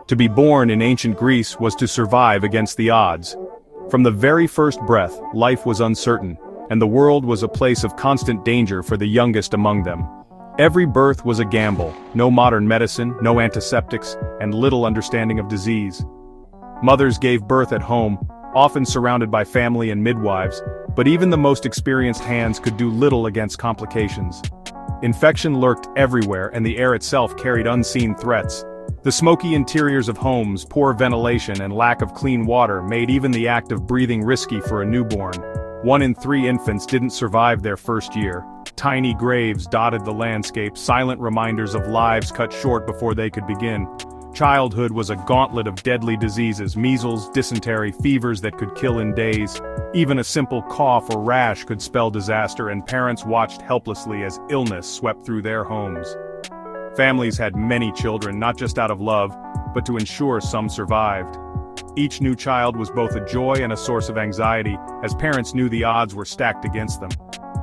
To be born in ancient Greece was to survive against the odds. From the very first breath, life was uncertain, and the world was a place of constant danger for the youngest among them. Every birth was a gamble, no modern medicine, no antiseptics, and little understanding of disease. Mothers gave birth at home, often surrounded by family and midwives, but even the most experienced hands could do little against complications. Infection lurked everywhere, and the air itself carried unseen threats. The smoky interiors of homes, poor ventilation, and lack of clean water made even the act of breathing risky for a newborn. 1 in 3 infants didn't survive their first year. Tiny graves dotted the landscape, silent reminders of lives cut short before they could begin. Childhood was a gauntlet of deadly diseases, measles, dysentery, fevers that could kill in days. Even a simple cough or rash could spell disaster, and parents watched helplessly as illness swept through their homes. Families had many children, not just out of love, but to ensure some survived. Each new child was both a joy and a source of anxiety, as parents knew the odds were stacked against them.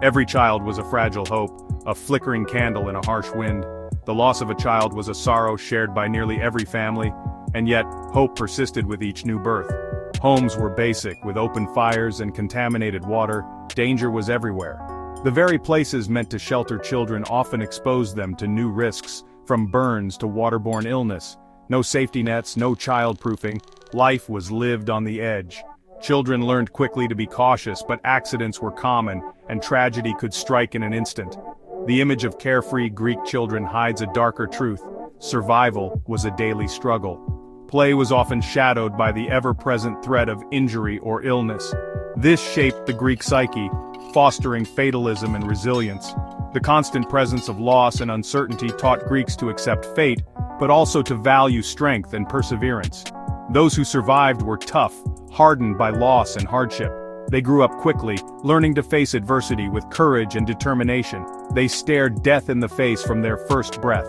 Every child was a fragile hope, a flickering candle in a harsh wind. The loss of a child was a sorrow shared by nearly every family, and yet, hope persisted with each new birth. Homes were basic, with open fires and contaminated water. Danger was everywhere. The very places meant to shelter children often exposed them to new risks, from burns to waterborne illness. No safety nets, no childproofing. Life was lived on the edge. Children learned quickly to be cautious, but accidents were common, and tragedy could strike in an instant. The image of carefree Greek children hides a darker truth. Survival was a daily struggle. Play was often shadowed by the ever-present threat of injury or illness. This shaped the Greek psyche, fostering fatalism and resilience. The constant presence of loss and uncertainty taught Greeks to accept fate, but also to value strength and perseverance. Those who survived were tough, hardened by loss and hardship. They grew up quickly, learning to face adversity with courage and determination. They stared death in the face from their first breath.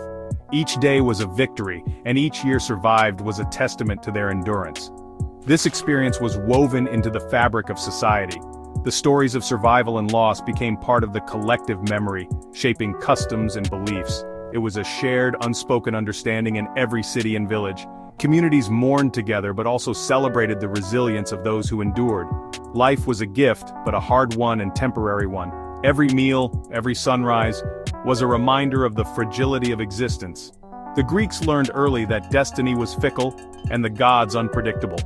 Each day was a victory, and each year survived was a testament to their endurance. This experience was woven into the fabric of society. The stories of survival and loss became part of the collective memory, shaping customs and beliefs. It was a shared, unspoken understanding in every city and village. Communities mourned together but also celebrated the resilience of those who endured. Life was a gift, but a hard-won and temporary one. Every meal, every sunrise, was a reminder of the fragility of existence. The Greeks learned early that destiny was fickle and the gods unpredictable.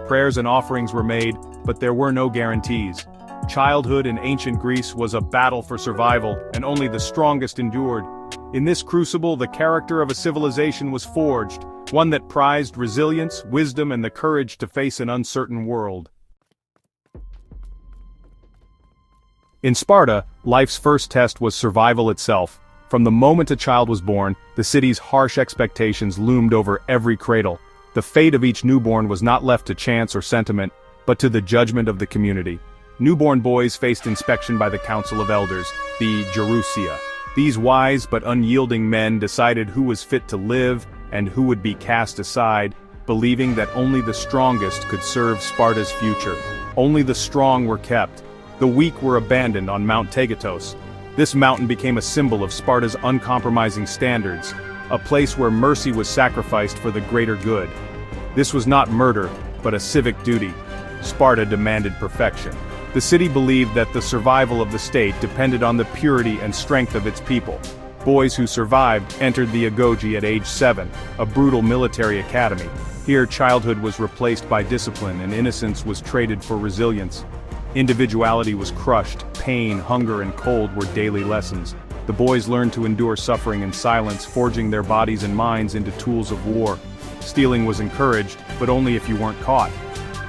Prayers and offerings were made, but there were no guarantees. Childhood in ancient Greece was a battle for survival, and only the strongest endured. In this crucible, the character of a civilization was forged, one that prized resilience, wisdom, and the courage to face an uncertain world. In Sparta, life's first test was survival itself. From the moment a child was born, the city's harsh expectations loomed over every cradle. The fate of each newborn was not left to chance or sentiment, but to the judgment of the community. Newborn boys faced inspection by the Council of Elders, the Gerousia. These wise but unyielding men decided who was fit to live and who would be cast aside, believing that only the strongest could serve Sparta's future. Only the strong were kept. The weak were abandoned on Mount Tegetos. This mountain became a symbol of Sparta's uncompromising standards, a place where mercy was sacrificed for the greater good. This was not murder, but a civic duty. Sparta demanded perfection. The city believed that the survival of the state depended on the purity and strength of its people. Boys who survived entered the agoge at age 7, a brutal military academy. Here childhood was replaced by discipline and innocence was traded for resilience. Individuality was crushed, pain, hunger, and cold were daily lessons. The boys learned to endure suffering in silence, forging their bodies and minds into tools of war. Stealing was encouraged, but only if you weren't caught.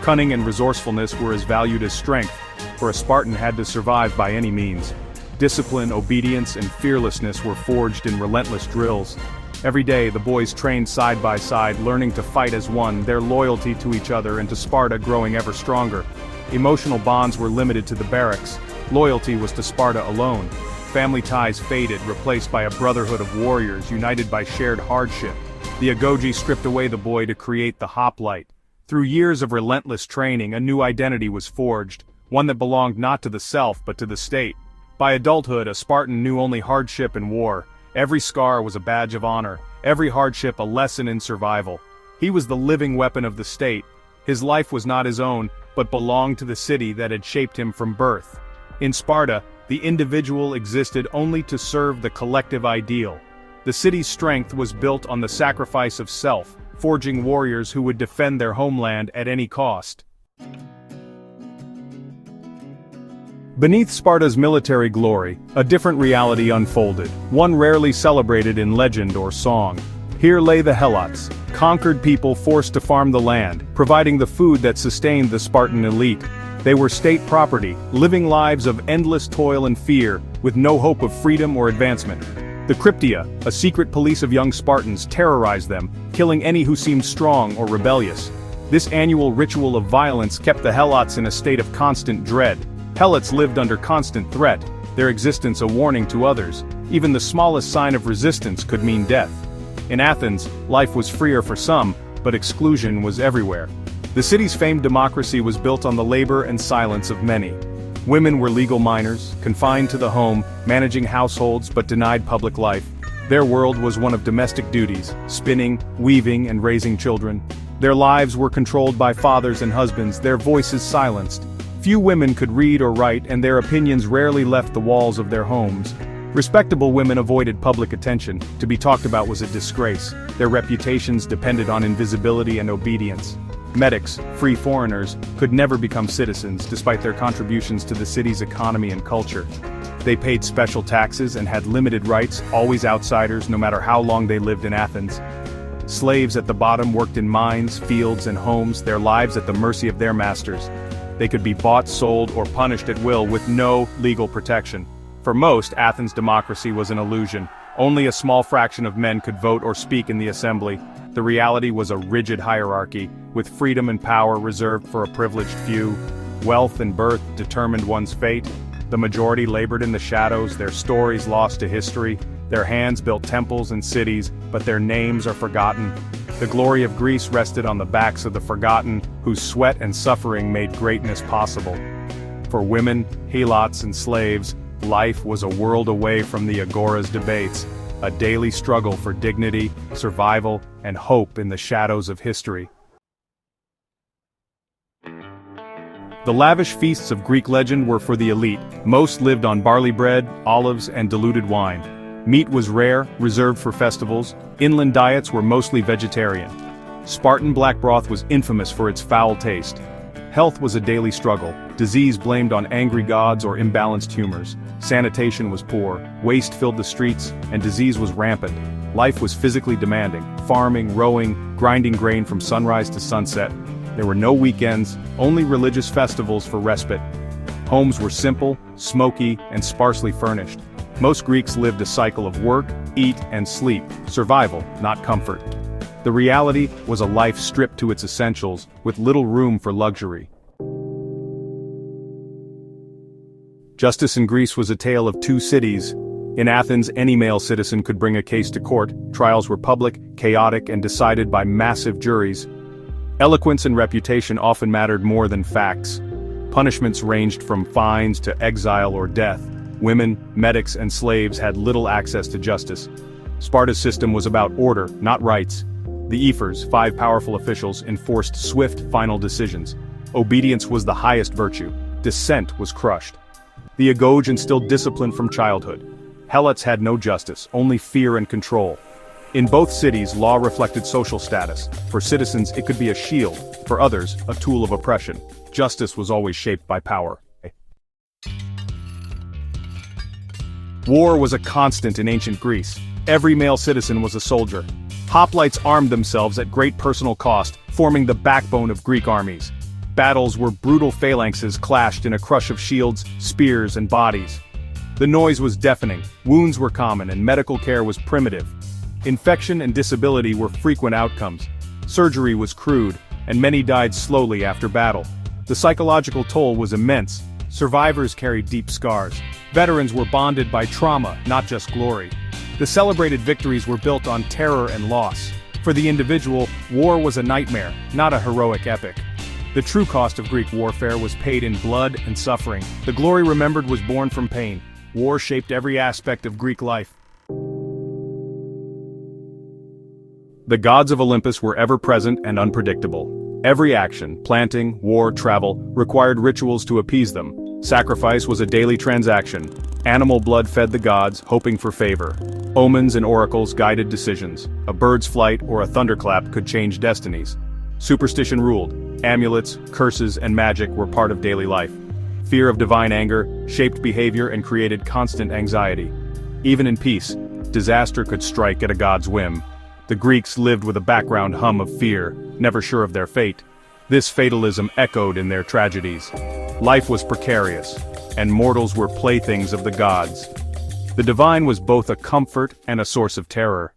Cunning and resourcefulness were as valued as strength, for a Spartan had to survive by any means. Discipline, obedience, and fearlessness were forged in relentless drills. Every day, the boys trained side by side, learning to fight as one, their loyalty to each other and to Sparta growing ever stronger. Emotional bonds were limited to the barracks. Loyalty was to Sparta alone. Family ties faded, replaced by a brotherhood of warriors united by shared hardship. The agoge stripped away the boy to create the hoplite. Through years of relentless training, a new identity was forged, one that belonged not to the self but to the state. By adulthood, a Spartan knew only hardship and war. Every scar was a badge of honor, every hardship a lesson in survival. He was the living weapon of the state. His life was not his own, but belonged to the city that had shaped him from birth. In Sparta, the individual existed only to serve the collective ideal. The city's strength was built on the sacrifice of self, forging warriors who would defend their homeland at any cost. Beneath Sparta's military glory, a different reality unfolded, one rarely celebrated in legend or song. Here lay the Helots, conquered people forced to farm the land, providing the food that sustained the Spartan elite. They were state property, living lives of endless toil and fear, with no hope of freedom or advancement. The Cryptia, a secret police of young Spartans, terrorized them, killing any who seemed strong or rebellious. This annual ritual of violence kept the Helots in a state of constant dread. Helots lived under constant threat, their existence a warning to others. Even the smallest sign of resistance could mean death. In Athens, life was freer for some, but exclusion was everywhere. The city's famed democracy was built on the labor and silence of many. Women were legal minors, confined to the home, managing households but denied public life. Their world was one of domestic duties, spinning, weaving, and raising children. Their lives were controlled by fathers and husbands, their voices silenced. Few women could read or write, and their opinions rarely left the walls of their homes. Respectable women avoided public attention. To be talked about was a disgrace. Their reputations depended on invisibility and obedience. Medics, free foreigners, could never become citizens despite their contributions to the city's economy and culture. They paid special taxes and had limited rights, always outsiders no matter how long they lived in Athens. Slaves at the bottom worked in mines, fields, and homes, their lives at the mercy of their masters. They could be bought, sold, or punished at will with no legal protection. For most, Athens' democracy was an illusion. Only a small fraction of men could vote or speak in the assembly. The reality was a rigid hierarchy, with freedom and power reserved for a privileged few. Wealth and birth determined one's fate. The majority labored in the shadows, their stories lost to history. Their hands built temples and cities, but their names are forgotten. The glory of Greece rested on the backs of the forgotten, whose sweat and suffering made greatness possible. For women, helots, and slaves, life was a world away from the agora's debates, a daily struggle for dignity, survival, and hope in the shadows of history. The lavish feasts of Greek legend were for the elite. Most lived on barley bread, olives, and diluted wine. Meat was rare, reserved for festivals. Inland diets were mostly vegetarian. Spartan black broth was infamous for its foul taste. Health was a daily struggle, disease blamed on angry gods or imbalanced humors. Sanitation was poor, waste filled the streets, and disease was rampant. Life was physically demanding, farming, rowing, grinding grain from sunrise to sunset. There were no weekends, only religious festivals for respite. Homes were simple, smoky, and sparsely furnished. Most Greeks lived a cycle of work, eat, and sleep, survival, not comfort. The reality was a life stripped to its essentials, with little room for luxury. Justice in Greece was a tale of two cities. In Athens, any male citizen could bring a case to court. Trials were public, chaotic, and decided by massive juries. Eloquence and reputation often mattered more than facts. Punishments ranged from fines to exile or death. Women, medics, and slaves had little access to justice. Sparta's system was about order, not rights. The ephors, 5 powerful officials, enforced swift, final decisions. Obedience was the highest virtue. Dissent was crushed. The agoge instilled discipline from childhood. Helots had no justice, only fear and control. In both cities, law reflected social status. For citizens, it could be a shield. For others, a tool of oppression. Justice was always shaped by power. War was a constant in ancient Greece. Every male citizen was a soldier. Hoplites armed themselves at great personal cost, forming the backbone of Greek armies. Battles where brutal phalanxes clashed in a crush of shields, spears, and bodies. The noise was deafening, wounds were common, and medical care was primitive. Infection and disability were frequent outcomes. Surgery was crude, and many died slowly after battle. The psychological toll was immense. Survivors carried deep scars. Veterans were bonded by trauma, not just glory. The celebrated victories were built on terror and loss. For the individual, war was a nightmare, not a heroic epic. The true cost of Greek warfare was paid in blood and suffering. The glory remembered was born from pain. War shaped every aspect of Greek life. The gods of Olympus were ever-present and unpredictable. Every action, planting, war, travel, required rituals to appease them. Sacrifice was a daily transaction. Animal blood fed the gods, hoping for favor. Omens and oracles guided decisions. A bird's flight or a thunderclap could change destinies. Superstition ruled. Amulets, curses, and magic were part of daily life. Fear of divine anger shaped behavior and created constant anxiety. Even in peace, disaster could strike at a god's whim. The Greeks lived with a background hum of fear, never sure of their fate. This fatalism echoed in their tragedies. Life was precarious, and mortals were playthings of the gods. The divine was both a comfort and a source of terror.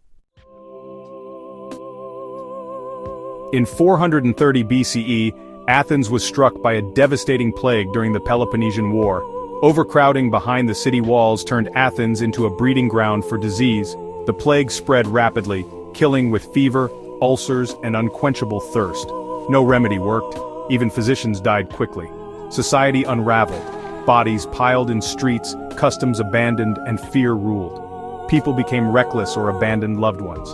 In 430 BCE, Athens was struck by a devastating plague during the Peloponnesian War. Overcrowding behind the city walls turned Athens into a breeding ground for disease. The plague spread rapidly, killing with fever, ulcers, and unquenchable thirst. No remedy worked. Even physicians died quickly. Society unraveled. Bodies piled in streets, customs abandoned, and fear ruled. People became reckless or abandoned loved ones.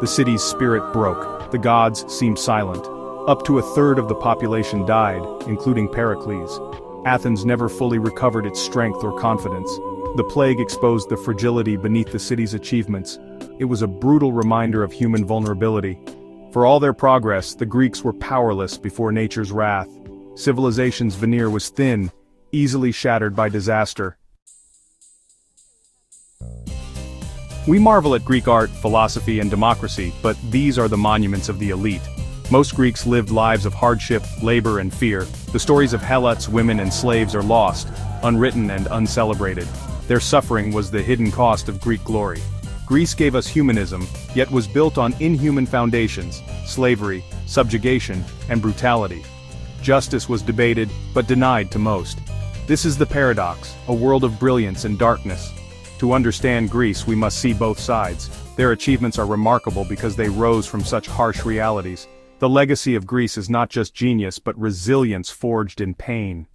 The city's spirit broke. The gods seemed silent. Up to a third of the population died, including Pericles. Athens never fully recovered its strength or confidence. The plague exposed the fragility beneath the city's achievements. It was a brutal reminder of human vulnerability. For all their progress, the Greeks were powerless before nature's wrath. Civilization's veneer was thin, easily shattered by disaster. We marvel at Greek art, philosophy, and democracy, but these are the monuments of the elite. Most Greeks lived lives of hardship, labor, and fear. The stories of helots, women, and slaves are lost, unwritten and uncelebrated. Their suffering was the hidden cost of Greek glory. Greece gave us humanism, yet was built on inhuman foundations: slavery, subjugation, and brutality. Justice was debated, but denied to most. This is the paradox, a world of brilliance and darkness. To understand Greece, we must see both sides. Their achievements are remarkable because they rose from such harsh realities. The legacy of Greece is not just genius but resilience forged in pain.